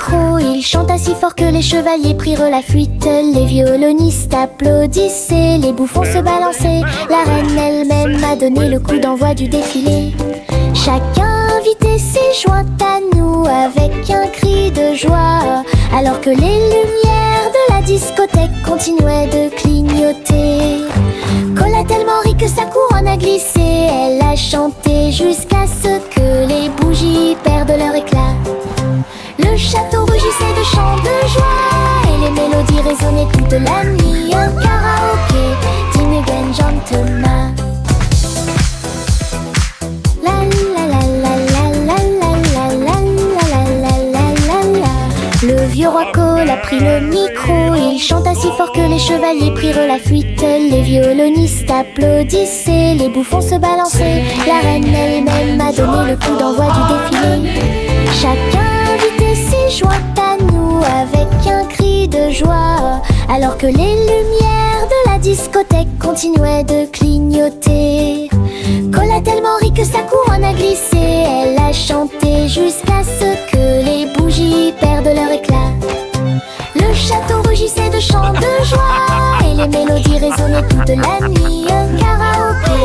micro. Il chanta si fort que les chevaliers prirent la fuite. Les violonistes applaudissaient, les bouffons se balançaient. La reine elle-même a donné le coup d'envoi du défilé. Chaque invité s'est joint à nous avec un cri de joie, alors que les lumières de la discothèque continuaient de clignoter. Cola tellement rit que sa couronne a glissé. Elle a chanté jusqu'à ce que les bougies perdent leur éclat. Le château rugissait de chants de joie et les mélodies résonnaient toute la nuit. Un karaoké digne d'un gentleman. La la la la la la la la la la la la. Le vieux roi Cole a pris le micro. Il chanta si fort que les chevaliers prirent la fuite. Les violonistes applaudissaient, les bouffons se balançaient. La reine elle-même a donné le coup d'envoi du défilé. Chaque invité s'est joint à nous avec un cri de joie, alors que les lumières de la discothèque continuaient de clignoter. Cole a tellement ri que sa couronne a glissé. Elle a chanté jusqu'à ce que les bougies perdent leur éclat. Le château rugissait de chants de joie et les mélodies résonnaient toute la nuit. Un karaoké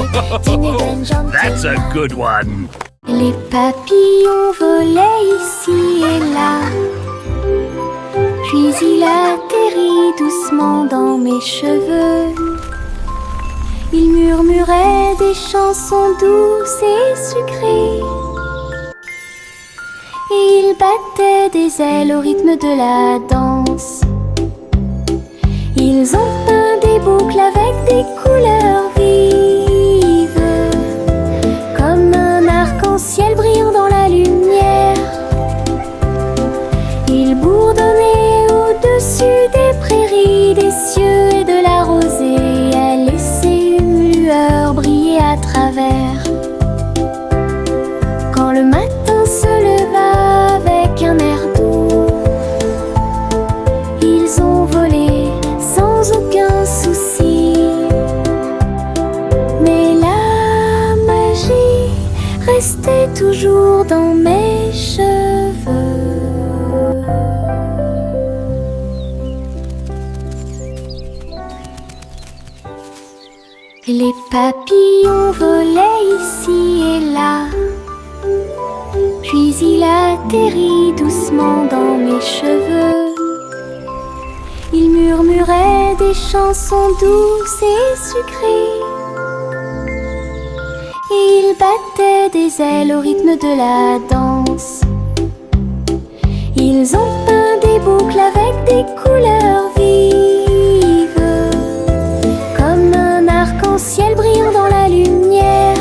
digne d'un gentleman. That's a good one. Les papillons volaient ici et là, puis il atterrit doucement dans mes cheveux. Il murmurait des chansons douces et sucrées, et il battait des ailes au rythme de la danse. Ils ont peint des boucles avec des couleurs vives, comme un arc-en-ciel brillant dans la lumière. Ils bourdonnaient au-dessus des prairies, des cieux et de la rosée, à laisser une lueur briller à travers. Quand le matin se leva avec un air doux, ils ont volé sans aucun souci. Mais la magie restait toujours dans mes cheveux. Les papillons volaient ici et là, puis il atterrit doucement dans mes cheveux. Il murmurait des chansons douces et sucrées, et il battait des ailes au rythme de la danse. Ils ont peint des boucles avec des couleurs vives, comme un arc-en-ciel brillant dans la lumière.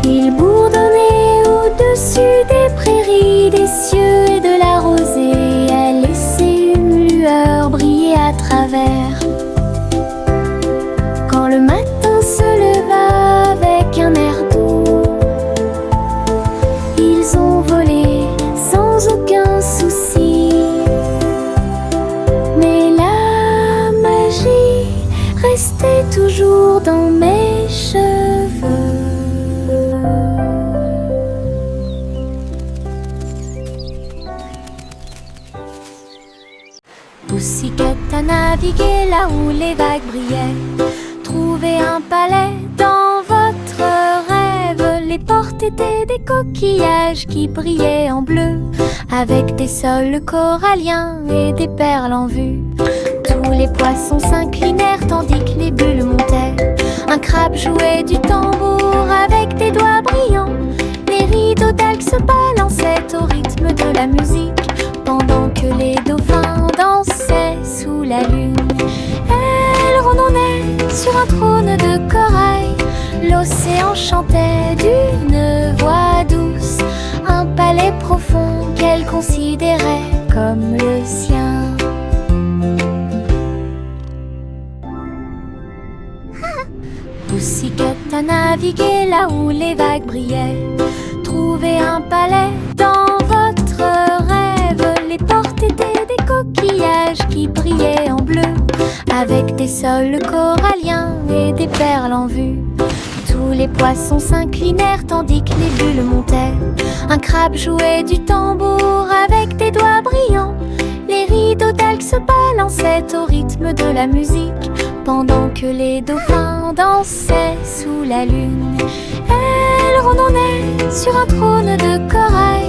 Ils bourdonnaient au-dessus des prairies, des cieux et de la rosée, à laisser une lueur briller à travers. Quand le matin se leva avec un air doux, ils ont volé sans aucun souci. Mais la magie restait toujours dans mes cheveux. Pussycat a navigué là où les vagues brillaient. Trouvez un palais dans votre rêve. Les portes étaient des coquillages qui brillaient en bleu, avec des sols coralliens et des perles en vue. Tous les poissons s'inclinèrent tandis que les bulles montaient. Un crabe jouait du tambour avec des doigts brillants. Les rideaux d'algues se balançaient au rythme de la musique, pendant que les dauphins dansaient sous la lune. Elle rondonnait sur un trône de corail. L'océan chantait d'une voix douce, un palais profond qu'elle considérait comme le sien. Pussycat a navigué là où les vagues brillaient. Trouvez un palais dans votre rêve. Les portes étaient des coquillages qui brillaient en bleu, avec des sols coralliens et des perles en vue. Tous Tous les poissons s'inclinèrent tandis que les bulles montaient. Un crabe jouait du tambour avec des doigts brillants. Les rideaux d'algues se balançaient au rythme de la musique, pendant que les dauphins dansaient sous la lune. Elle rondonnait sur un trône de corail.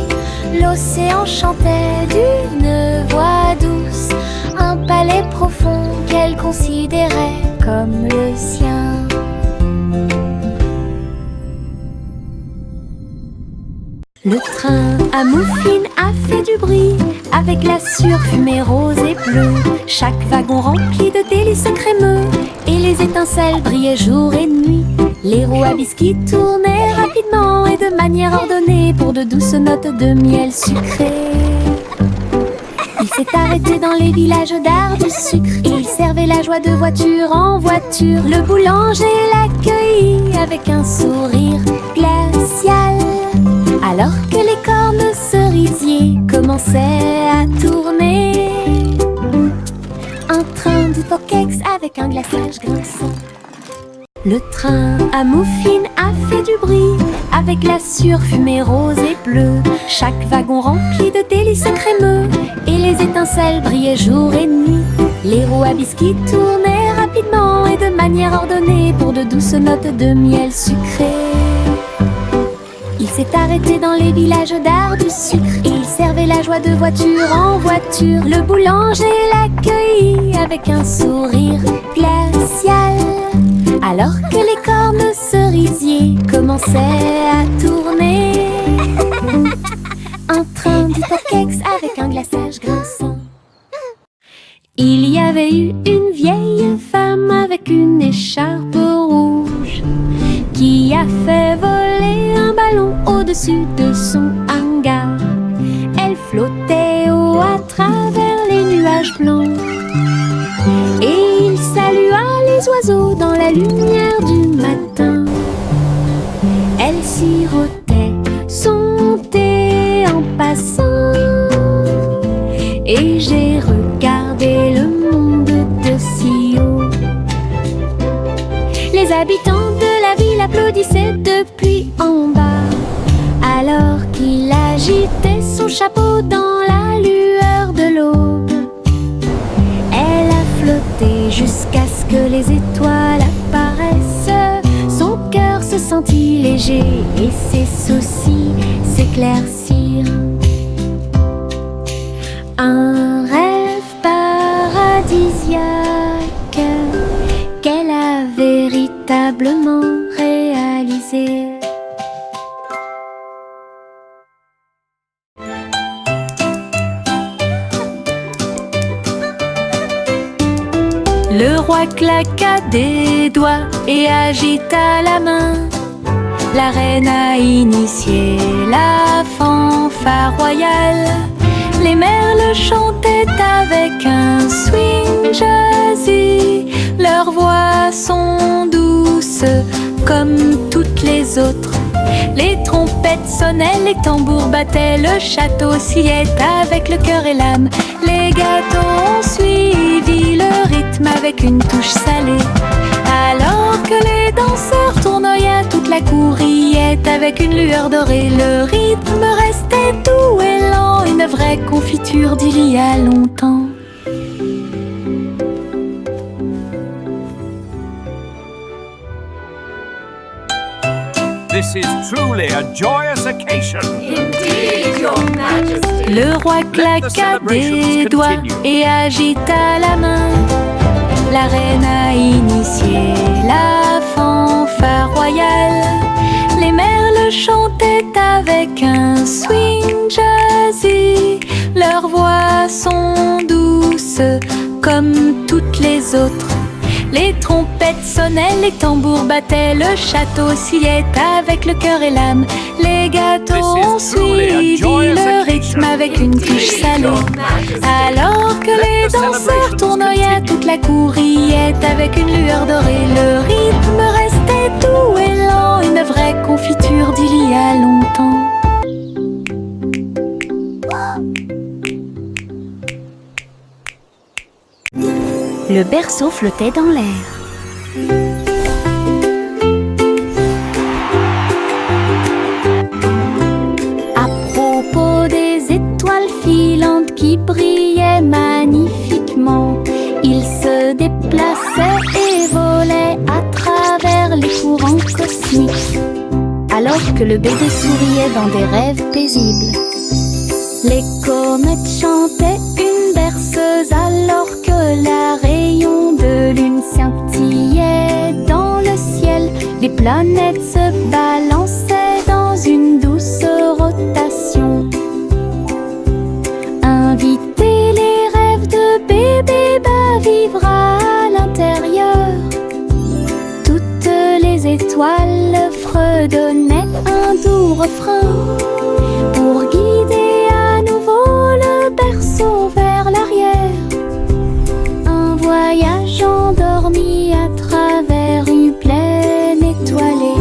L'océan chantait d'une voix douce, un palais profond qu'elle considérait comme le sien. Le train à mouflines a fait du bruit avec la surfumée rose et bleue. Chaque wagon rempli de délices crémeux et les étincelles brillaient jour et nuit. Les roues à biscuits tournaient rapidement et de manière ordonnée pour de douces notes de miel sucré. Il s'est arrêté dans les villages d'art du sucre. Il servait la joie de voiture en voiture. Le boulanger l'accueillit avec un sourire glacial, alors que les cornes cerisiers commençaient à tourner. Un train de Pokéx avec un glaçage grinçant. Le train à mouflines a fait du bruit avec la surfumée rose et bleue. Chaque wagon rempli de délices crémeux et les étincelles brillaient jour et nuit. Les roues à biscuits tournaient rapidement et de manière ordonnée pour de douces notes de miel sucré. Il s'est arrêté dans les villages d'art du sucre. Il servait la joie de voiture en voiture. Le boulanger l'accueillit avec un sourire glacial, alors que les cornes cerisiers commençaient à tourner. Un train du Pokéx avec un glaçage grinçant. Il y avait eu une vieille femme avec une écharpe rouge qui a fait voler un ballon au-dessus de son hangar. Elle flottait haut à travers les nuages blancs et il salua les oiseaux dans la lumière du matin. Elle sirotait son thé en passant et j'ai regardé le monde de si haut. Les habitants de la ville applaudissaient depuis en bas, alors qu'il agitait son chapeau dans la lueur de l'aube. Elle a flotté jusqu'à ce que les étoiles apparaissent. Son cœur se sentit léger et ses soucis s'éclaircirent. Un rêve paradisiaque qu'elle a véritablement réalisé. Le roi claqua des doigts et agita la main. La reine a initié la fanfare royale. Les merles chantaient avec un swing jazzy. Leurs voix sont douces comme toutes les autres. Les trompettes sonnaient, les tambours battaient, le château sillait avec le cœur et l'âme. Les gâteaux ont suivi le rythme avec une touche salée. Alors que les danseurs tournoyaient, toute la cour riait avec une lueur dorée. Le rythme restait doux et lent, une vraie confiture d'il y a longtemps. This is truly a joyous occasion. Indeed, Your Majesty. Le roi claqua des doigts et agita la main. La reine a initié la fanfare royale. Les merles chantaient avec un swing jazzy. Leurs voix sont douces comme toutes les autres. Les trompettes sonnaient, les tambours battaient, le château sillait avec le cœur et l'âme. Les gâteaux ont suivi le rythme avec une touche salée. Alors que les danseurs tournoyaient, toute la cour riait avec une lueur dorée. Le rythme restait doux et lent, une vraie confiture d'il y a longtemps. Le berceau flottait dans l'air. cosmique, alors que le bébé souriait dans des rêves paisibles. Les comètes chantaient une berceuse alors que la rayon de lune scintillait dans le ciel. Les planètes se balançaient dans une douce rotation. Inviter les rêves de bébé vivre à l'intérieur. Toutes les étoiles fredonnaient un doux refrain pour guider à nouveau le berceau vers l'arrière. Un voyage endormi à travers une plaine étoilée.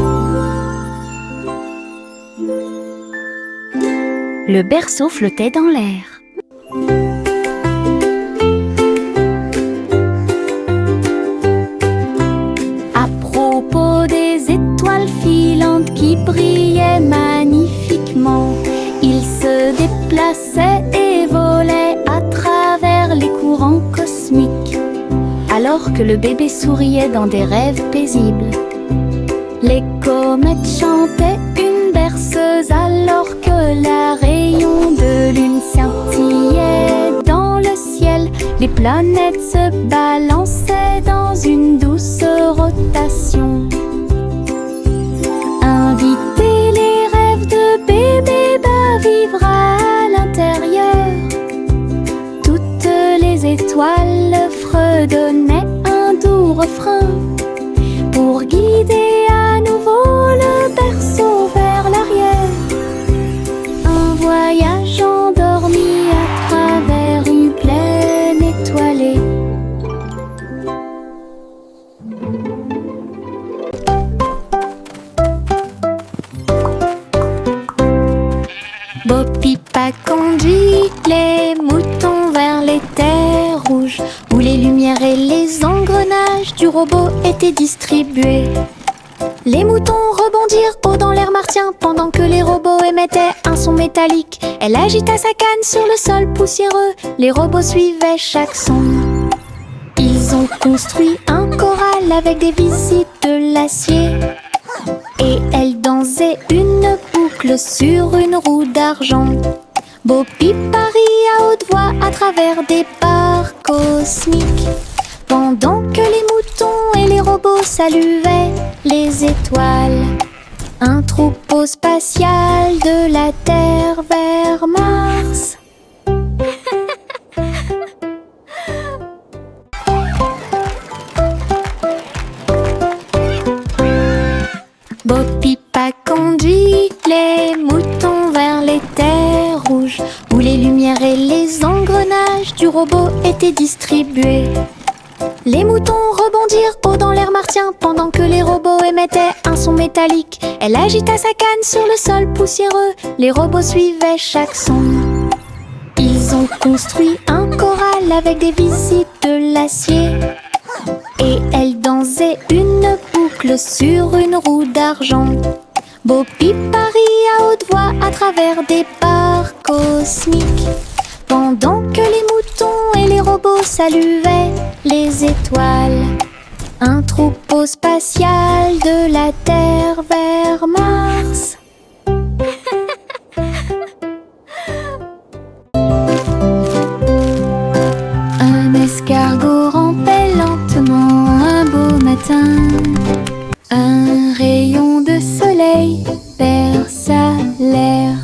Le berceau flottait dans l'air. À propos des étoiles filantes qui brillaient magnifiquement, ils se déplaçaient et volaient à travers les courants cosmiques, alors que le bébé souriait dans des rêves paisibles. Les comètes chantaient une berceuse alors que la rayon de lune scintillait dans le ciel. Les planètes se balançaient dans une douce rotation. Inviter les rêves de bébé vivre à l'intérieur. Toutes les étoiles fredonnaient un doux refrain pour guider à nouveau le berceau vers l'arrière. Un voyage endormi à travers une plaine étoilée. Bo Pipa conduit les moutons vers les terres rouges, où les lumières et les engrenages du robot étaient distribués. Les moutons rebondirent haut dans l'air martien pendant que les robots émettaient un son métallique. Elle agita sa canne sur le sol poussiéreux. Les robots suivaient chaque son. Ils ont construit un corral avec des visites de l'acier. Et elle dansait une boucle sur une roue d'argent. Bo Pipa rit à haute voix à travers des barres cosmiques, pendant que les moutons et les robots saluaient les étoiles. Un troupeau spatial de la Terre vers Mars. Bo Pipa conduit les moutons vers les terres rouges, où les lumières et les engrenages du robot étaient distribués. Les moutons rebondirent haut dans l'air martien pendant que les robots émettaient un son métallique. Elle agita sa canne sur le sol poussiéreux. Les robots suivaient chaque son. Ils ont construit un corral avec des visites de l'acier. Et elle dansait une boucle sur une roue d'argent. Bo Pipa rit à haute voix à travers des barres cosmiques, pendant que les moutons et les robots saluaient les étoiles. Un troupeau spatial de la Terre vers Mars. Un escargot rampait lentement un beau matin. Un rayon de soleil perça l'air.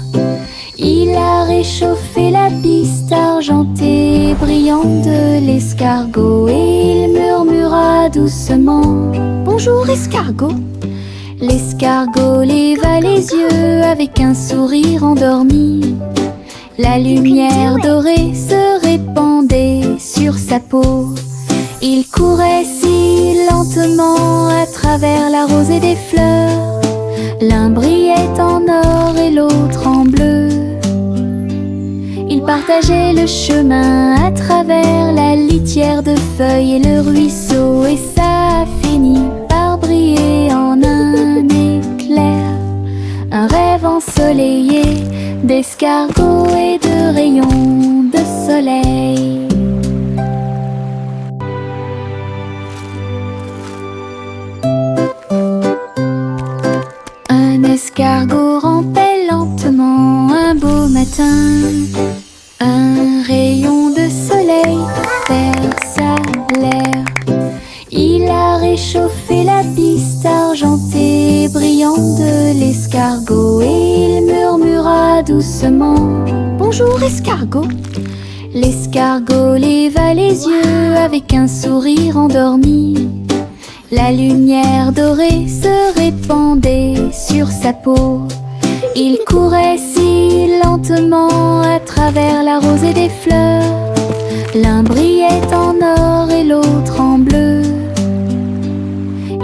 Il a réchauffé la piste argentée et brillante de l'escargot et il murmura doucement: Bonjour escargot. L'escargot leva les yeux avec un sourire endormi. La lumière dorée se répandait sur sa peau. Il courait si lentement à travers la rosée des fleurs. L'un brillait en or et l'autre en bleu. Ils partageaient le chemin à travers la litière de feuilles et le ruisseau, et ça a fini par briller en un éclair. Un rêve ensoleillé d'escargots et de rayons de soleil. Un escargot rampait lentement un beau matin. Un rayon de soleil perça l'air. Il a réchauffé la piste argentée brillante de l'escargot et il murmura doucement: Bonjour escargot. L'escargot leva les yeux avec un sourire endormi. La lumière dorée se répandait sur sa peau. Il courait si lentement à travers la rosée des fleurs. L'un brillait en or et l'autre en bleu.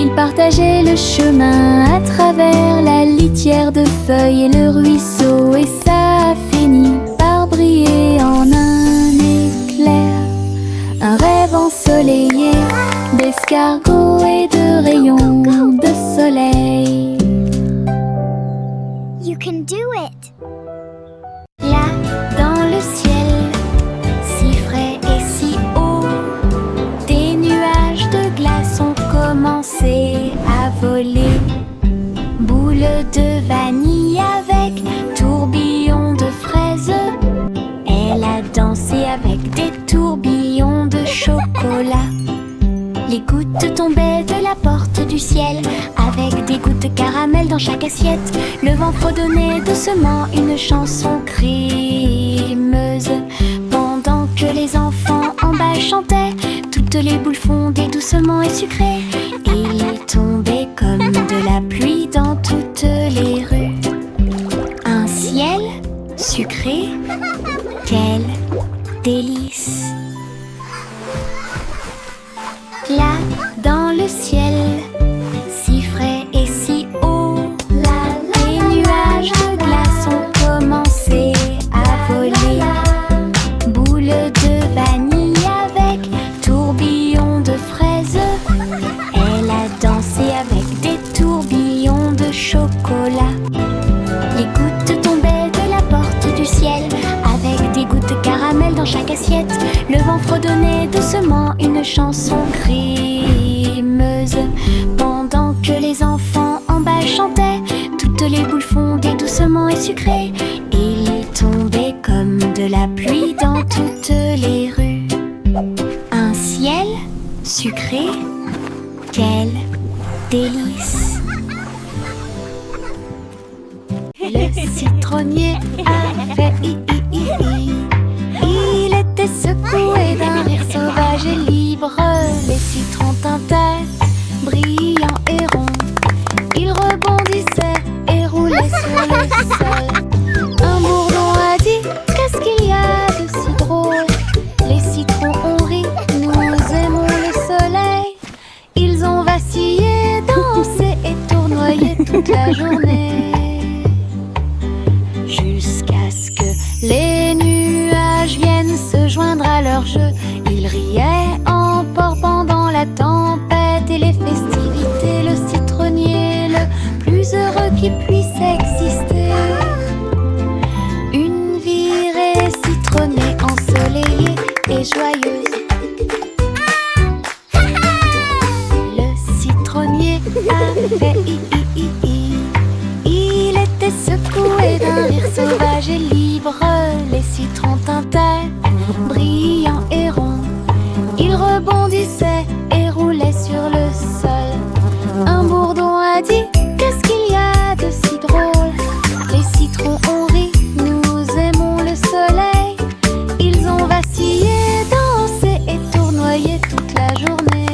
Ils partageaient le chemin à travers la litière de feuilles et le ruisseau. Et ça a fini par briller en un éclair. Un rêve ensoleillé d'escargots et de rayons de soleil. You can do it! Là, dans le ciel, si frais et si haut, des nuages de glace ont commencé à voler. Boules de vanille avec tourbillons de fraises. Elle a dansé avec des tourbillons de chocolat. Les gouttes tombaient de la porte du ciel, avec des gouttes de caramel dans chaque assiette. Le vent fredonnait doucement une chanson crémeuse. Pendant que les enfants en bas chantaient, toutes les boules fondaient doucement et sucrées. Il tombait comme de la pluie dans toutes les rues. Un ciel sucré, quel délice! Là, dans le ciel, si frais et si haut, les nuages de glace ont commencé à voler. Boules de vanille avec tourbillons de fraises. Elle a dansé avec des tourbillons de chocolat. Les gouttes tombaient de la porte du ciel, avec des gouttes de caramel dans chaque assiette. Le vent fredonnait doucement une chanson crémeuse. Pendant que les enfants en bas chantaient, toutes les boules fondaient doucement et sucrées. Il tombait comme de la pluie dans toutes les rues. Un ciel sucré, quel délice! Le citronnier a fait i. Il était secoué d'un rire sauvage et libre. Les citrons tintaient, brillants et ronds. Ils rebondissaient et roulaient sur le sol. Un bourdon a dit: Qu'est-ce qu'il y a de si drôle? Les citrons ont ri, nous aimons le soleil. Ils ont vacillé, dansé et tournoyé toute la journée, jusqu'à ce que les nuages viennent se joindre à leur jeu. Ils riaient en port pendant la tempête et les festivités. Le citronnier le plus heureux qui puisse exister. Une virée citronnée, ensoleillée et joyeuse. Le citronnier a fait i. Il était secoué d'un rire sauvage et libre. Les citrons tintaient, brillants et ronds. Ils rebondissaient et roulaient sur le sol. Un bourdon a dit: Qu'est-ce qu'il y a de si drôle? Les citrons ont ri, nous aimons le soleil. Ils ont vacillé, dansé et tournoyé toute la journée,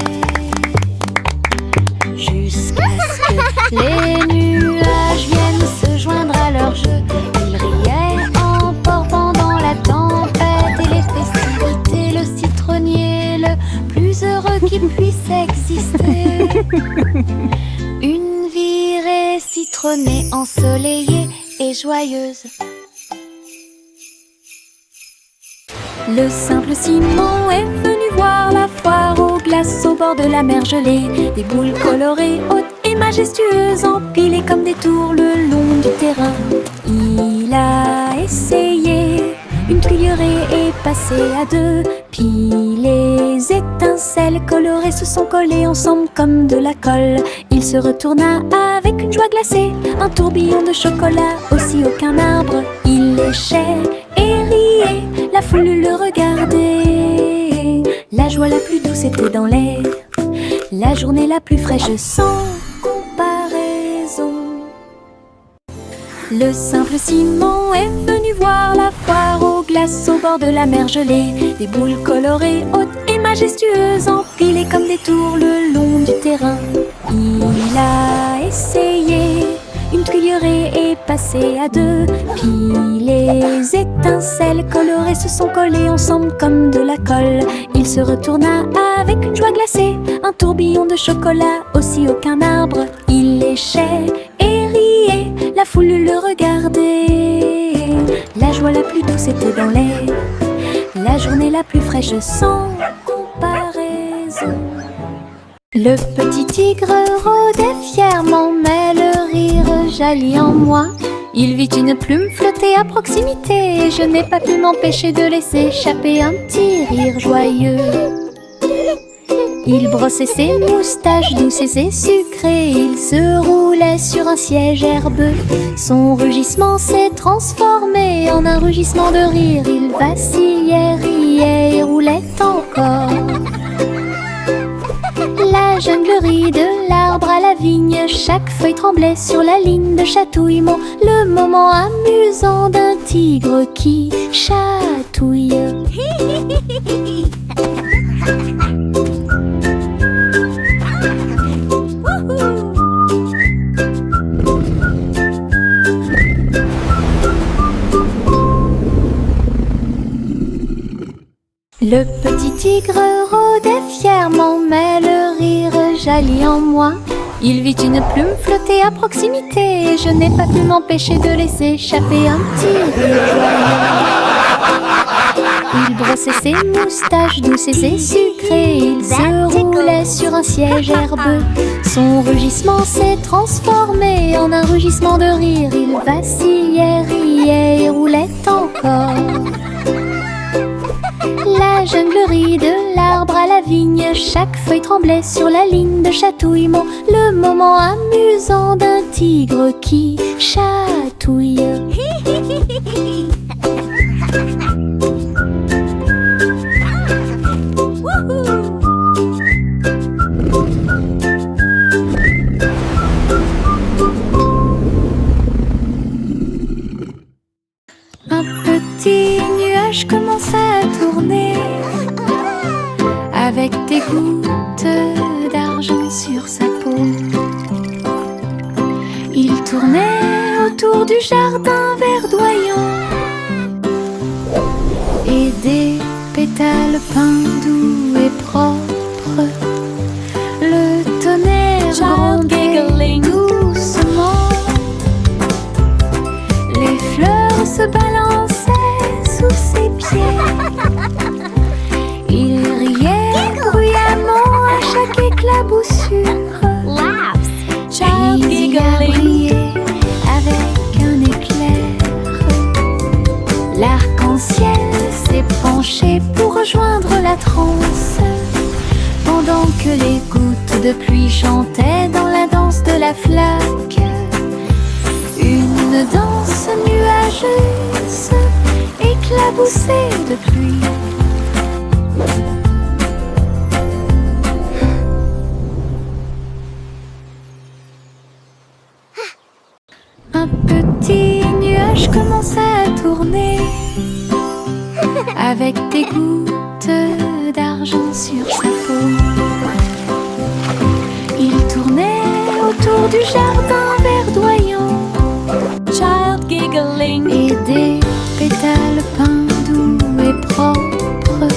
jusqu'à ce que les nuages viennent se joindre à leur jeu. Ils riaient en port pendant la tempête et les festivités. Le citronnier le plus heureux qui puisse exister. Une virée citronnée, ensoleillée et joyeuse. Le simple Simon est venu voir la foire aux glaces au bord de la mer gelée. Des boules colorées, hautes et majestueuses, empilées comme des tours le long du terrain. Il a essayé une tuilerie et passé à deux, puis les étincelles étincelles colorées se sont collées ensemble comme de la colle. Il se retourna avec une joie glacée, un tourbillon de chocolat, aussi aucun arbre. Il léchait et riait, la foule le regardait. La joie la plus douce était dans l'air, la journée la plus fraîche sans comparaison. Le simple Simon est venu voir la foire aux glaces au bord de la mer gelée. Des boules colorées, hautes et majestueuses, empilées comme des tours le long du terrain. Il a essayé une cuillerée et passé à deux. Puis les étincelles colorées se sont collées ensemble comme de la colle. Il se retourna avec une joie glacée, un tourbillon de chocolat, aussi aucun arbre. Il léchait et riait, la foule le regardait. La joie la plus douce était dans l'air, la journée la plus fraîche sans comparaison. Le petit tigre rôdait fièrement, mais le rire jaillit en moi. Il vit une plume flotter à proximité, et je n'ai pas pu m'empêcher de laisser échapper un petit rire joyeux. Il brossait ses moustaches douces et sucrées, il se roulait sur un siège herbeux. Son rugissement s'est transformé en un rugissement de rire. Il vacillait, riait et roulait encore. La junglerie de l'arbre à la vigne, chaque feuille tremblait sur la ligne de chatouillement. Le moment amusant d'un tigre qui chatouille. Le petit tigre rôdait fièrement, mais le rire jaillit en moi. Il vit une plume flotter à proximité, et je n'ai pas pu m'empêcher de laisser échapper un petit rire joyeux. Il brossait ses moustaches douces et sucrées, il se roulait sur un siège herbeux. Son rugissement s'est transformé en un rugissement de rire. Il vacillait, riait et roulait encore. La junglerie de l'arbre à la vigne, chaque feuille tremblait sur la ligne de chatouillement. Le moment amusant d'un tigre qui chatouille. Un petit nuage commença à tourner, avec des gouttes d'argent sur sa peau. Il tournait autour du jardin verdoyant, et des pétales peints doux et propres. Le tonnerre grondait doucement, les fleurs se balançaient sous ses pieds. Il riait bruyamment à chaque éclaboussure. Il a brillé avec un éclair. L'arc-en-ciel s'est penché pour rejoindre la transe, pendant que les gouttes de pluie chantaient dans la danse de la flaque. Une danse nuageuse, éclaboussée de pluie. Un petit nuage commença à tourner, avec des gouttes d'argent sur sa peau. Il tournait autour du jardin verdoyant, child giggling, et des pétales peints doux et propres.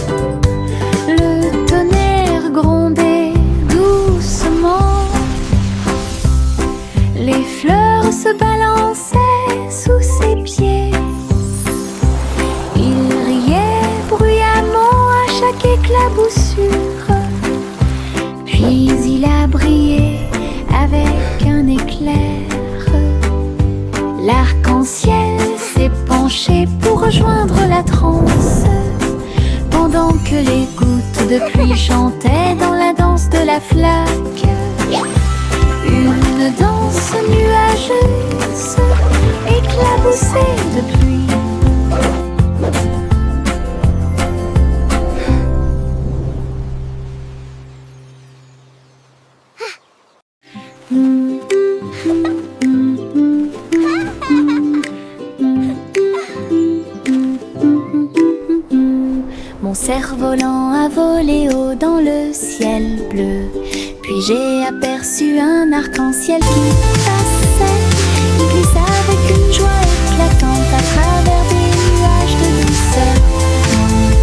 Le tonnerre grondait doucement, les fleurs se balançaient sous ses pieds. Il riait bruyamment à chaque éclaboussure, puis il a brillé avec un éclair. L'arc-en-ciel s'est penché pour rejoindre la transe, pendant que les gouttes de pluie chantaient flaque. Une danse nuageuse, éclaboussée de pluie. Mon cerf-volant a volé haut dans le ciel bleu. Puis j'ai aperçu un arc-en-ciel qui passait. Il glisse avec une joie éclatante à travers des nuages de douceur.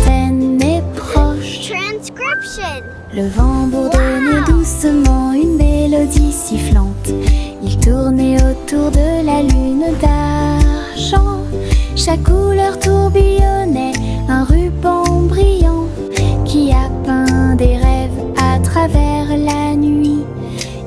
Lointaine et proche. Transcription. Le vent bourdonnait doucement une mélodie sifflante. Il tournait autour de la lune d'argent. Chaque couleur tourbillonnait, un ruban brillant qui a peint des rêves à travers la nuit.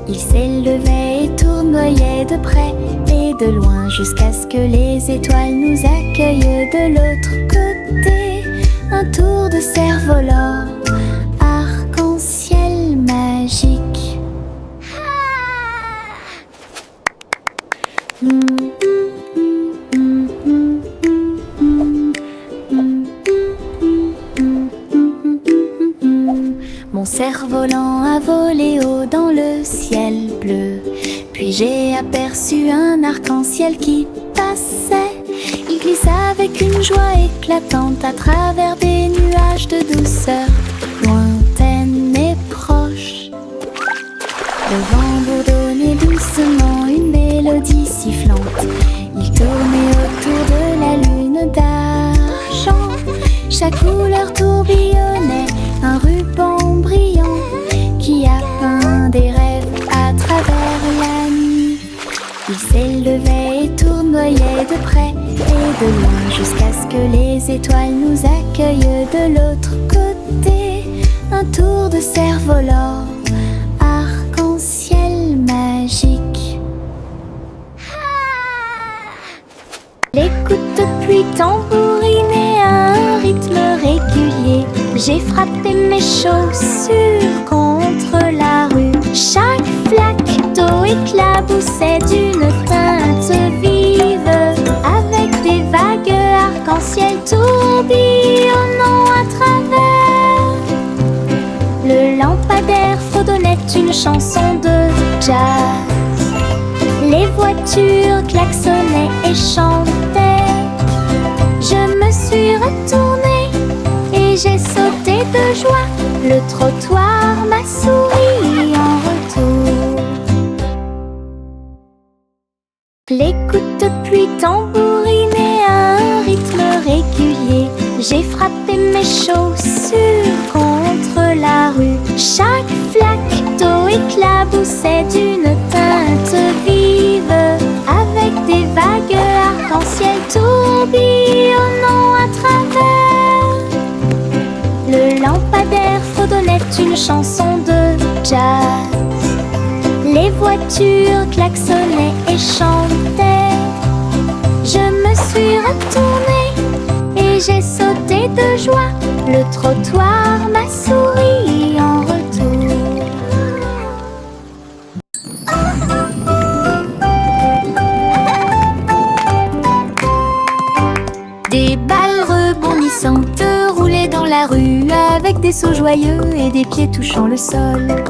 Il s'élevait et tournoyait de près et de loin jusqu'à ce que les étoiles nous accueillent de l'autre côté. Un tour de cerf-volant, arc-en-ciel magique. Mon cerf-volant a volé haut dans le ciel bleu. Puis j'ai aperçu un arc-en-ciel qui passait. Il glisse avec une joie éclatante à travers des nuages de douceur, lointaine et proche. Le vent bourdonnait doucement une mélodie sifflante. Il tournait autour de la lune d'argent. Chaque couleur tourbillonnait, un ruban brillant qui a peint des rêves à travers la nuit. Il s'élevait et tournoyait de près et de loin jusqu'à ce que les étoiles nous accueillent de l'autre côté. Un tour de cerf-volant, arc-en-ciel magique. Les coups de pluie tambourinaient à un rythme régulier. J'ai frappé mes chaussures contre la rue. Chaque flaque d'eau éclaboussait d'une teinte vive, avec des vagues arc-en-ciel tourbillonnant à travers. Le lampadaire fredonnait une chanson de jazz. Les voitures klaxonnaient et chantaient. Je me suis retournée et j'ai sauté de joie. Le trottoir m'a souri en retour. Les coups de pluie tambourinaient à un rythme régulier. J'ai frappé mes chaussures contre la rue. Chaque flaque d'eau éclaboussait d'une teinte vive, avec des vagues arc-en-ciel tourbillonnant à travers. Le lampadaire fredonnait une chanson de jazz. Les voitures klaxonnaient et chantaient. Je me suis retournée et j'ai sauté de joie. Le trottoir m'a souri en retour. Des balles rebondissantes roulaient dans la rue avec des sauts joyeux et des pieds touchant le sol.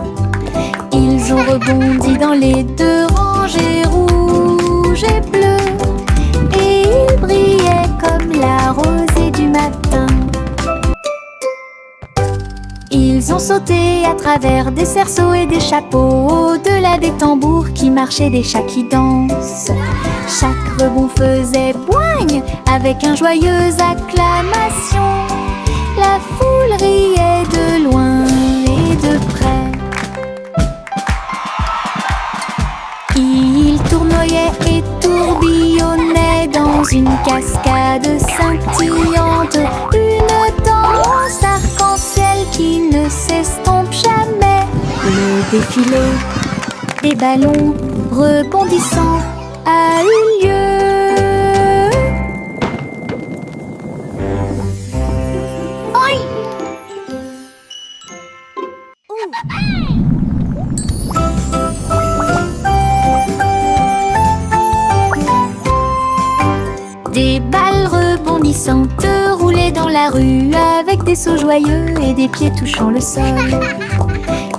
Ils ont rebondi dans les deux rangées rouges et bleues, et ils brillaient comme la rosée du matin. Ils ont sauté à travers des cerceaux et des chapeaux, au-delà des tambours qui marchaient, des chats qui dansent. Chaque rebond faisait boing avec un joyeuse acclamation. La foule riait de loin et de près. Ils tournoyaient et tourbillonnaient dans une cascade scintillante. Une danse arc-en-ciel qui ne s'estompe jamais. Le défilé des ballons rebondissants a eu lieu. finissant de rouler dans la rue avec des sauts joyeux et des pieds touchant le sol.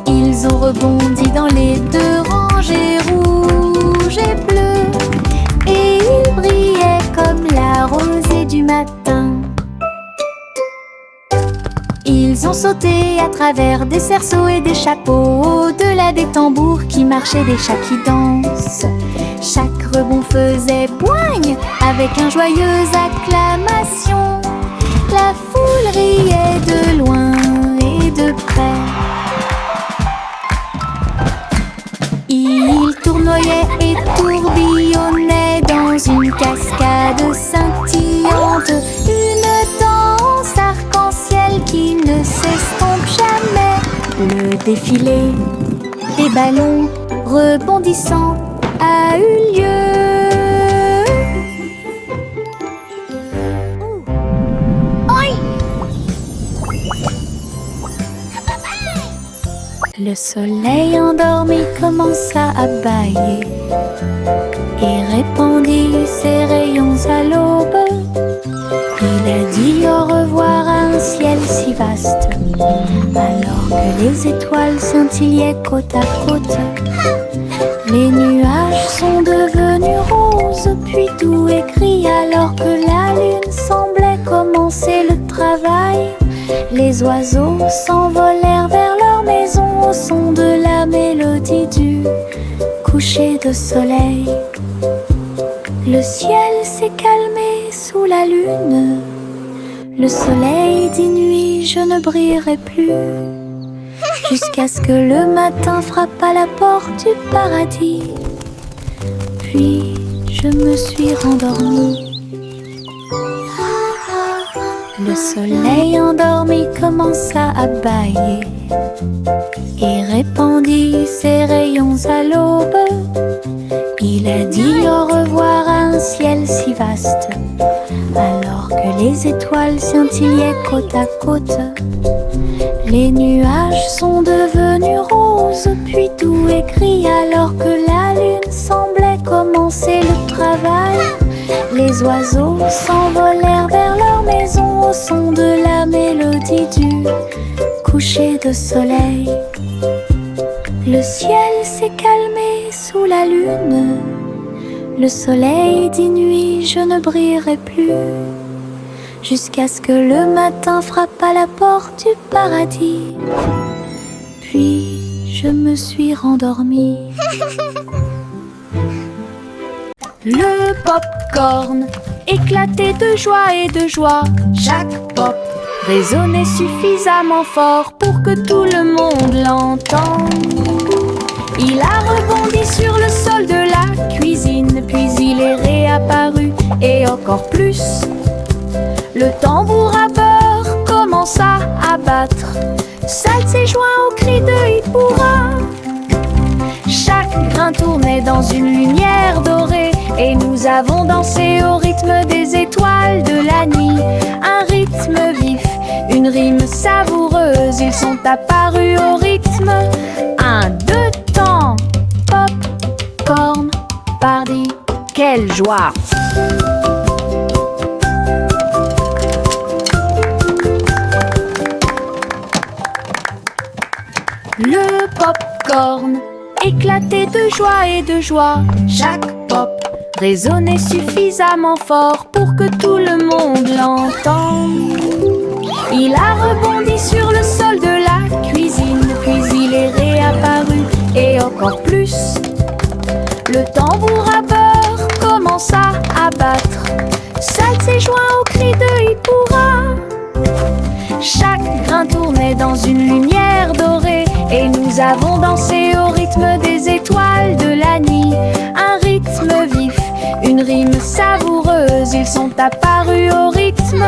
Ils ont rebondi dans les deux rangées rouges et bleues, et ils brillaient comme la rosée du matin. Ils ont sauté à travers des cerceaux et des chapeaux, au-delà des tambours qui marchaient, des chats qui dansent. Chaque rebond faisait boigne avec un joyeuse acclamation. La foule riait de loin et de près. Ils tournoyaient et tourbillonnaient dans une cascade scintillante, une danse arc-en-ciel qui ne s'estompe jamais. Le défilé des ballons rebondissants a eu lieu. Le soleil endormi commença à bâiller et répandit ses rayons à l'aube. Il a dit au revoir à un ciel si vaste, alors que les étoiles scintillaient côte à côte. Les nuages sont devenus roses, puis doux et gris, alors que la lune semblait commencer le travail. Les oiseaux s'envolèrent vers leur maison au son de la mélodie du coucher de soleil. Le ciel s'est calmé sous la lune. Le soleil dit nuit, je ne brillerai plus, jusqu'à ce que le matin frappe à la porte du paradis. Puis je me suis rendormie. Le soleil endormi commença à bâiller et répandit ses rayons à l'aube. Il a dit au revoir à un ciel si vaste, alors que les étoiles scintillaient côte à côte. Les nuages sont devenus roses, puis doux et gris, alors que la lune semblait commencer le travail. Les oiseaux s'envolèrent vers leur maison au son de la mélodie du coucher de soleil. Le ciel s'est calmé sous la lune. Le soleil dit nuit, je ne brillerai plus, jusqu'à ce que le matin frappe à la porte du paradis. Puis je me suis rendormie. Le pop-corn éclatait de joie et de joie. Chaque pop résonnait suffisamment fort pour que tout le monde l'entende. Il a rebondi sur le sol de la cuisine, puis il est réapparu et encore plus. Le tambour à beurre commença à battre. Salt s'est joint au cri de Hippura. Chaque grain tournait dans une lumière dorée et nous avons dansé au rythme des étoiles de la nuit. Un rythme vif, une rime savoureuse, ils sont apparus au rythme. 1, 2 temps, pop, corn, party, quelle joie! Le pop-corn éclatait de joie et de joie. Chaque pop résonnait suffisamment fort pour que tout le monde l'entende. Il a rebondi sur le sol de la cuisine, puis il est réapparu et encore plus. Le tambour à beurre commença à battre. Salt s'est joint au cri de Hippura. Chaque grain tournait dans une lumière dorée et nous avons dansé au rythme des étoiles de la nuit. Un rythme vif, une rime savoureuse, ils sont apparus au rythme.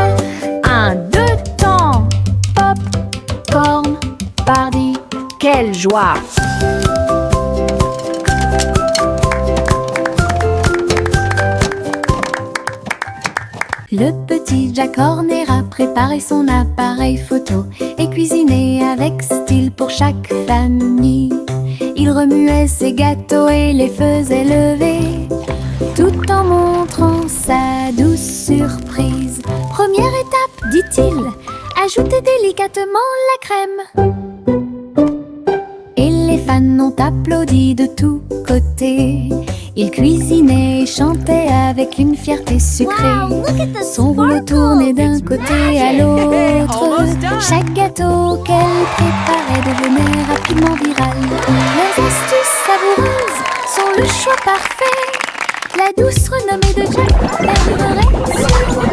1, 2 temps, pop, corn, party, quelle joie! Le petit Jack Horner a préparé son appareil photo et cuisiné avec style pour chaque famille. Il remuait ses gâteaux et les faisait lever, tout en montrant sa douce surprise. Première étape, dit-il, ajoutez délicatement la crème. Et les fans ont applaudi de tous côtés. Il cuisinait et chantait avec une fierté sucrée. Wow, look at the Son rouleau tournait d'un côté à l'autre. Chaque gâteau qu'elle préparait devenait rapidement viral. Les astuces savoureuses sont le choix parfait. La douce renommée de Jack perdurerait sûrement.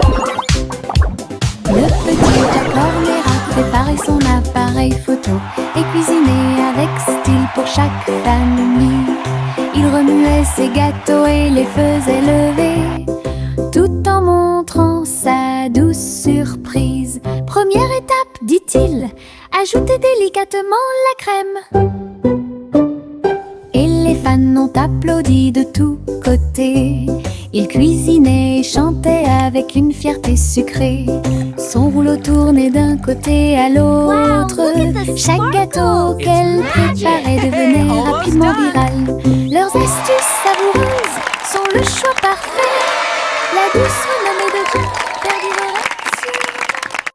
Le petit Jack Hornera préparait son appareil photo et cuisinait avec style pour chaque famille. Il remuait ses gâteaux et les faisait lever, tout en montrant sa douce surprise. Première étape, dit-il, ajoutez délicatement la crème. Et les fans ont applaudi de tous côtés. Il cuisinait et chantait avec une fierté sucrée. Son rouleau tournait d'un côté à l'autre. Chaque gâteau qu'elle préparait devenait rapidement viral. Leurs astuces savoureuses sont le choix parfait. La douce